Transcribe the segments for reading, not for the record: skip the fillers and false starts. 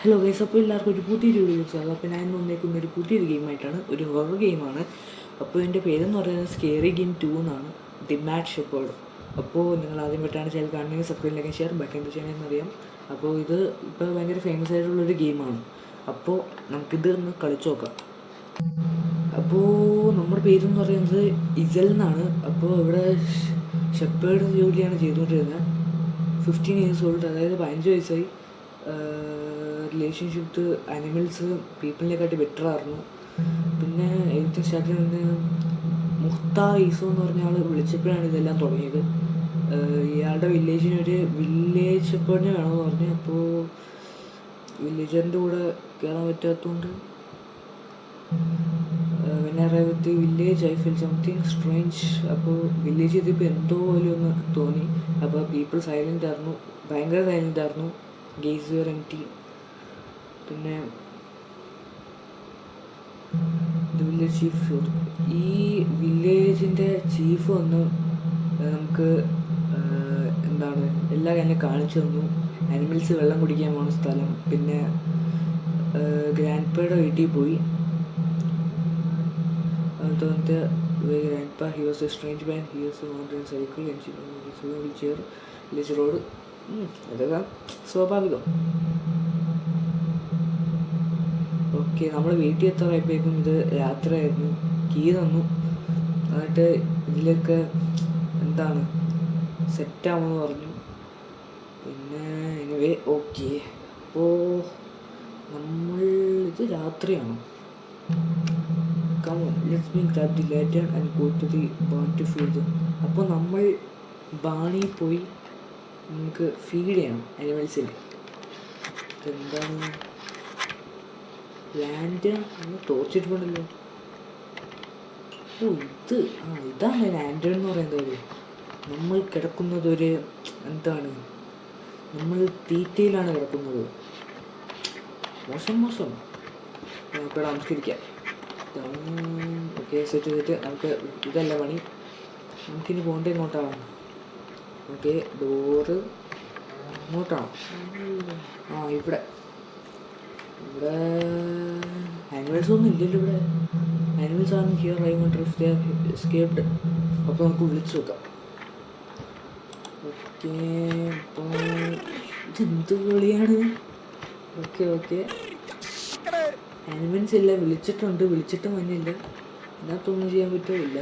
Hello guys, അപ്പോൾ എല്ലാവർക്കും ഒരു പുതിയൊരു വീഡിയോ സ്വാഗതം. അപ്പോൾ ഞാൻ വന്നേക്കുന്ന ഒരു പുതിയൊരു ഗെയിമായിട്ടാണ്, ഒരു ഹൊറർ ഗെയിമാണ്. അപ്പോൾ എൻ്റെ പേരെന്ന് പറയുന്നത് സ്കേറി ഗെയിം 2 എന്നാണ്, ദി മാഡ് ഷെപ്പേർഡ്. അപ്പോൾ നിങ്ങൾ ആദ്യമായിട്ടാണ് ചാനൽ കാണുന്നത്, സബ്സ്ക്രൈബ് ലൈക്ക് ഷെയർ ബട്ടൺ എന്ത് ചെയ്യണമെന്ന് അറിയാം. അപ്പോൾ ഇത് ഇപ്പോൾ ഭയങ്കര ഫേമസ് ആയിട്ടുള്ളൊരു ഗെയിമാണ്. അപ്പോൾ നമുക്കിത് ഒന്ന് കളിച്ചു നോക്കാം. അപ്പോൾ നമ്മുടെ പേരെന്ന് പറയുന്നത് ഇസൽ എന്നാണ്. അപ്പോൾ ഇവിടെ ഷെപ്പേർഡ് ജോലിയാണ് ചെയ്തുകൊണ്ടിരുന്നത്. 15 years old, അതായത് 15 വയസ്സായി. റിലേഷൻഷിപ്പ് അനിമൽസ് പീപ്പിളിനെക്കാട്ടി ബെറ്റർ ആയിരുന്നു. പിന്നെ ഏറ്റവും സ്റ്റാർട്ടിങ് നിന്ന് മുഹ്ത ഈസോ എന്ന് പറഞ്ഞ ആൾ വിളിച്ചപ്പോഴാണ് ഇതെല്ലാം തുടങ്ങിയത്. ഇയാളുടെ വില്ലേജിനൊരു വില്ലേജ് ഷെപ്പേർഡിനെ വേണമെന്ന് പറഞ്ഞു. അപ്പോൾ വില്ലേജറിൻ്റെ കൂടെ കയറാൻ പറ്റാത്തതുകൊണ്ട് with village I feel something strange. അപ്പോൾ വില്ലേജ് ചെയ്തപ്പോൾ എന്തോ പോലെ ഒന്ന് തോന്നി. അപ്പോൾ പീപ്പിൾ സൈലൻ്റ് ആയിരുന്നു, ഭയങ്കര സൈലൻ്റ് ആയിരുന്നു. Gates were empty. പിന്നെ വില്ലേജ് ചീഫ്, ഈ വില്ലേജിൻ്റെ ചീഫ് വന്ന് നമുക്ക് എന്താണ് എല്ലാ കാര്യം കാണിച്ചു തന്നു. ആനിമൽസ് വെള്ളം കുടിക്കാൻ പോകുന്ന സ്ഥലം, പിന്നെ ഗ്രാൻഡ് പേയുടെ വീട്ടിൽ പോയി. അതുകൊണ്ട് ഗ്രാൻഡ് പാ he was A strange man, he was A mountain cycle wheel chair village road. ഇതൊക്കെ സ്വാഭാവികം. ഓക്കെ, നമ്മൾ വീട്ടിൽ എത്താറായപ്പോഴേക്കും ഇത് രാത്രിയായിരുന്നു. കീ തന്നു, എന്നിട്ട് ഇതിലൊക്കെ എന്താണ് സെറ്റാമെന്ന് പറഞ്ഞു. പിന്നെ എനിവേ ഓക്കെ. അപ്പോൾ നമ്മൾ ഇത് രാത്രിയാണ്. Come on, let's me grab the lantern and go to the barn to feed them. അപ്പോൾ നമ്മൾ ബാണിൽ പോയി നമുക്ക് ഫീഡ് ചെയ്യണം അനിമൽസിൽ. എന്താണ് ലാൻഡർ എന്ന് തോച്ചിട്ടുണ്ടല്ലോ. ഓ ഇതാണ് ലാൻഡർ എന്ന് പറയുന്നത്. നമ്മൾ കിടക്കുന്നതൊരു എന്താണ്, നമ്മൾ തീറ്റയിലാണ് കിടക്കുന്നത്. മോശം. നമുക്കിവിടെ നമസ്കരിക്കാം. Okay, set. നമുക്ക് ഇതല്ല പണി, നമുക്കിനി പോകേണ്ടത് ഇങ്ങോട്ടാണ്. ഓക്കെ, ഡോറ് ഇങ്ങോട്ടാണ്. ഇവിടെ ആനിമൽസ് ഒന്നും ഇല്ലല്ലോ. ഇവിടെ ആനിമൽസ് ആണ് here. I wonder if they have escaped. അപ്പോൾ നമുക്ക് വിളിച്ചു നോക്കാം. ഓക്കെ, അപ്പോൾ ഇതെന്ത് വിളിയാണ്? ഓക്കെ ആനിമൽസ് ഇല്ല. വിളിച്ചിട്ട് മഞ്ഞില്ല. ഇതിനകത്തൊന്നും ചെയ്യാൻ പറ്റില്ല.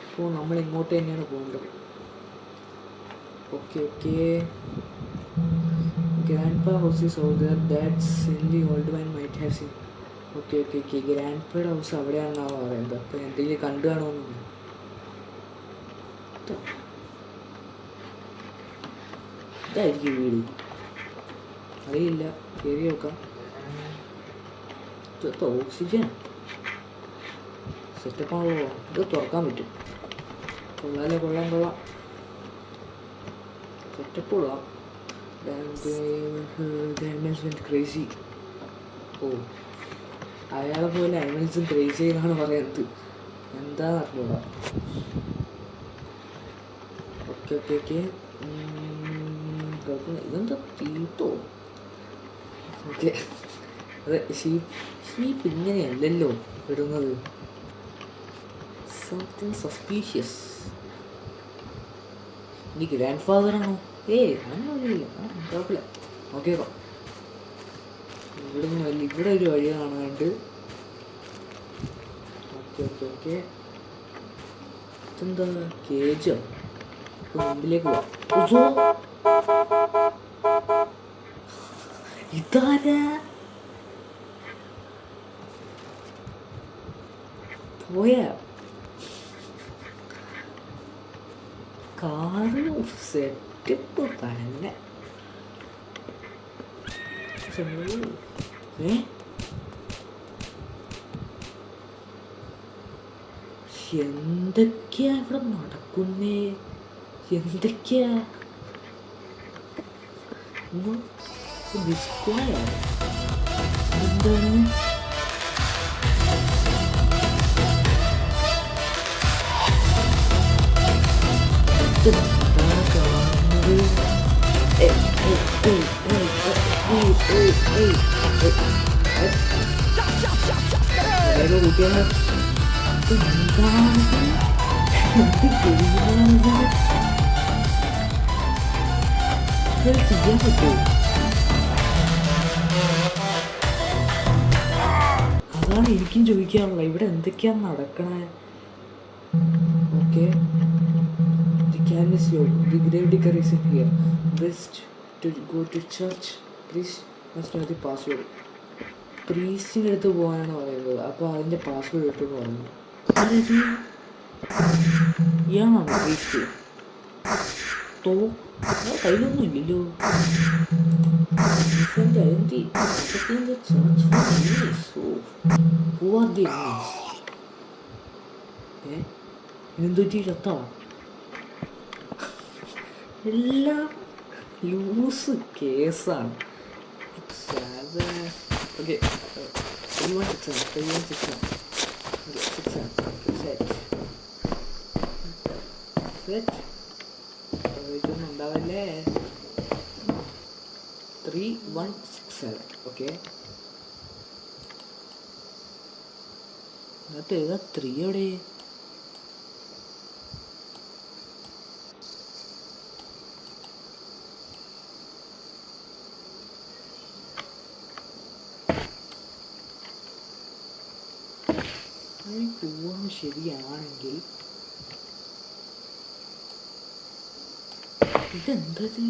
അപ്പോൾ നമ്മൾ ഇങ്ങോട്ട് തന്നെയാണ് പോകേണ്ടത്. Okay Grandpa house is over there. That's the old man might have seen. Okay ഗ്രാൻഡ്പയുടെ ഹൗസ് അവിടെയാണെന്നാണ് പറയുന്നത്. അപ്പോൾ എന്തെങ്കിലും കണ്ടു കാണുമെന്നില്ല. ഇതായിരിക്കും വീട്, അറിയില്ല. കയറി നോക്കാം. ഇതൊക്കെ ഓക്സിജൻ സെറ്റപ്പാണല്ലോ. ഇത് തുറക്കാൻ പറ്റും. കൊള്ളാം. സെറ്റപ്പ് കൊള്ളാം. Animals went crazy. അയാളെ പോലെ ആനിമൽസും ക്രേസി എന്നാണ് പറയുന്നത്. എന്താന്ന് അറിഞ്ഞൂടാ. ഓക്കെ ഇതെന്താ തീട്ടോ? ഓക്കെ, അതെ, ഷീപ്പ് ഇങ്ങനെയല്ലല്ലോ ഇടുന്നത്. Something suspicious. ഇനി ഗ്രാൻഡ് ഫാദറാണോ? അങ്ങനെയൊന്നുമില്ല, കുഴപ്പമില്ല. ഓക്കെ, ഇവിടെ ഒരു വഴി കാണാണ്ട്. ഓക്കെ ഇതെന്താ കേജോ? മുമ്പിലേക്ക് പോവാം. ഇതാരാ? പോയാ കാറ് സെറ്റപ്പ് തന്നെ. എന്തൊക്കെയാ ഇവിടെ നടക്കുന്നേ? എന്തൊക്കെയാ എന്താണ്? കൂട്ടിയാണ് ചെയ്യാൻ പറ്റുമോ? അതാണ് എനിക്കും ചോദിക്കാനുള്ളത്, ഇവിടെ എന്തൊക്കെയാണ് നടക്കണേ? Okay, the can is low, the grave digger is in here, best to go to church, please must know the password. പ്രീസ്റ്റിൻ്റെ അടുത്ത് പോകാനാണ് പറയുന്നത്, അപ്പോൾ അതിൻ്റെ പാസ്വേഡ് ഇട്ടെന്ന് പറഞ്ഞു. അതായത് ഇയാളാണോ പ്രീസ്റ്റ്? കയ്യിലൊന്നും ഇല്ലല്ലോ. എന്തൊറ്റി ചത്താ? എല്ലാം ലൂസ് കേസാണ്. ഓക്കെ, 3167 ഇതൊന്നും ഉണ്ടാവല്ലേ. 3167. ഓക്കെ, എന്നിട്ട് ഏതാ 3 എവിടെ? പോവാൻ ശരിയാണെങ്കിൽ ഇതെന്തത്?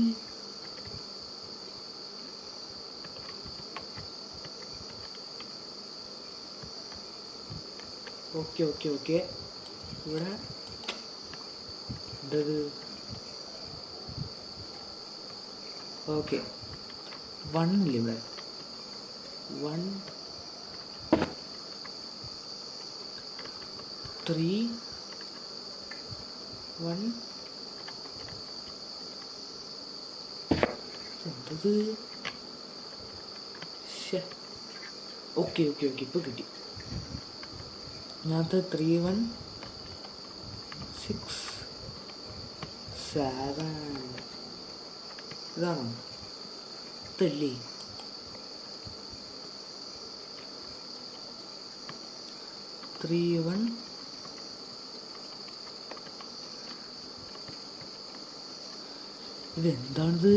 ഓക്കെ ഓക്കെ ഓക്കെ, ഇവിടെ എന്തത്? ഓക്കെ, 1 ഇവിടെ 1 3 1 എന്തത്? ഓക്കെ ഓക്കെ ഓക്കെ, ഇപ്പോൾ കിട്ടി. ഇതിനകത്ത് 3167 ഇതാണോ? ഇതല്ലേ? ഇതെന്താണിത്?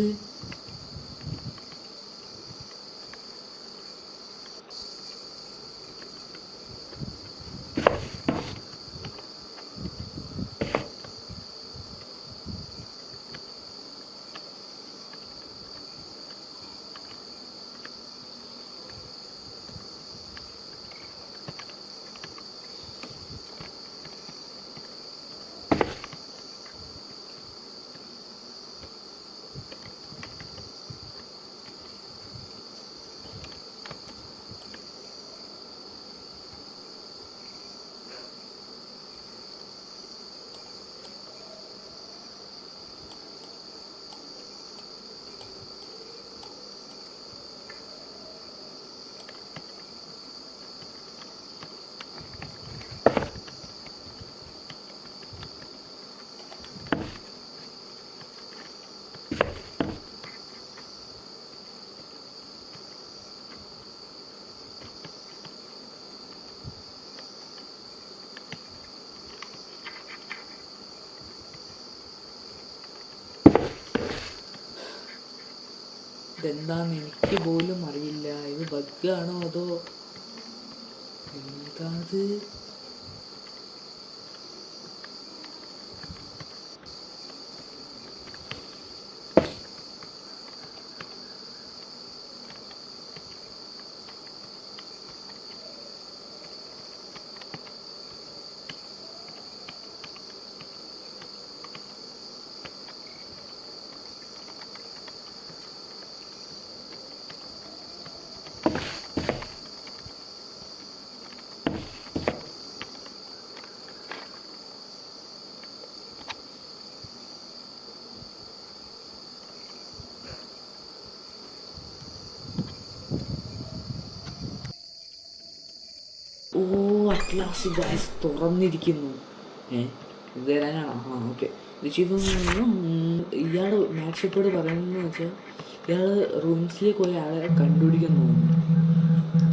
ഇതെന്താന്ന് എനിക്ക് പോലും അറിയില്ല. ഇത് ബഗ്ഗാണോ അതോ എന്താത്? ഓ, അറ്റ്ലാസ് ഗൈസ് തുറന്നിരിക്കുന്നു. ഇത് തരാനാണോ? ഓക്കെ. ഇത് ചെയ്തൊന്നും ഇയാൾ മാക്സിപ്പോട് പറയുന്നതെന്ന് വെച്ചാൽ ഇയാൾ റൂംസിലേക്ക് പോയി ആളെ കണ്ടുപിടിക്കാൻ തോന്നുന്നു.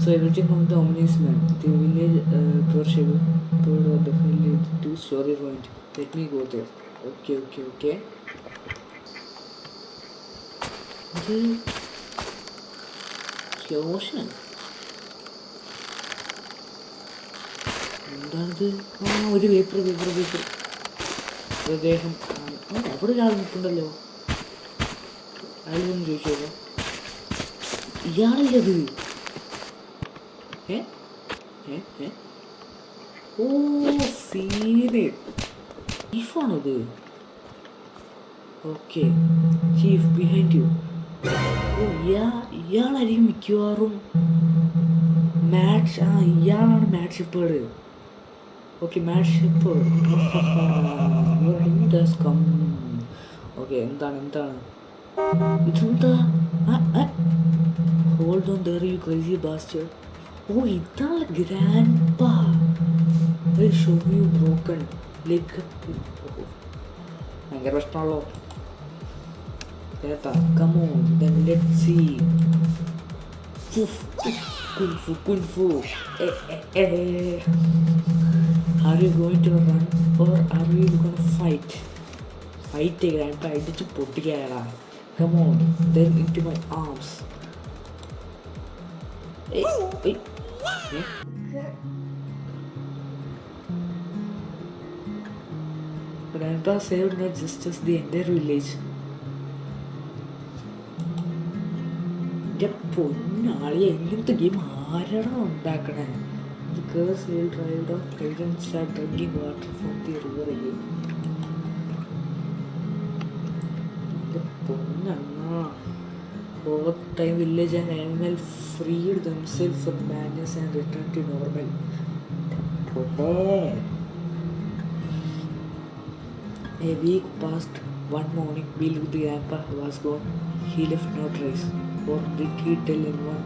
So everything from the omnis man the village to story point let me go there. Okay okay okay. ഇത് സ്ലോ മോഷൻ എന്താണിത്? ആ ഒരു പേപ്പർ പേപ്പർ പേപ്പർ മൃതദേഹം. അവിടെ ഒരാൾ നിൽപ്പുണ്ടല്ലോ. അയാളൊന്നും ചോദിച്ചോളൂ. ഇയാളല്ലത്. ഏ ഏ ഏ ഓ സീന് ചീഫാണത്. Okay chief behind you. ഓ ഇയാളായിരിക്കും മിക്കവാറും മാച്ച്. ആ ഇയാളാണ് match shepherd. Okay match shepherd. Okay എന്താണ് എന്താണ് ഇതെന്താ? Hold on there you crazy bastard. ഓ ഇതാണ് grandpa. Show you broken leg. ഭയങ്കര പ്രശ്നമാണല്ലോ. കേട്ടാ come on then let's see. Kung fu kung fu. Are you going to run or are you going to fight? Fight grandpa. അടിച്ച് പൊട്ടിക്കാടാ. Come on, then into my arms. Grandpa saved not just us, the entire village. എൻ്റെ പൊന്നാളിയെ ഇങ്ങനത്തെ game ആരാണോ ഉണ്ടാക്കണേ? The girls will drive off right and start drinking water from the river again. The Ponnanna. Over time, village and animal freed themselves from madness and returned to normal. A week passed. One morning, Bill with the grandpa was gone. He left no trace, or did he tell anyone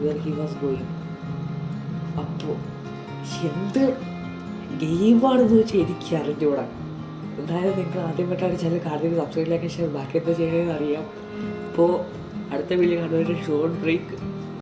where he was going? അപ്പോൾ എന്ത് ഗെയിമാണെന്ന് വെച്ചാൽ എനിക്ക് അറിഞ്ഞുകൂടാ. എന്തായാലും നിങ്ങൾ ആദ്യമായിട്ടാണ് ചില കാര്യങ്ങൾ സബ്സ്ക്രൈബ് ലൈക്ക് ഷെയർ ബാക്കി എന്താ ചെയ്യണമെന്ന് അറിയാം. അപ്പോൾ അടുത്ത വീഡിയോ കാണുന്നവരെ ഷോർട്ട് ബ്രേക്ക്.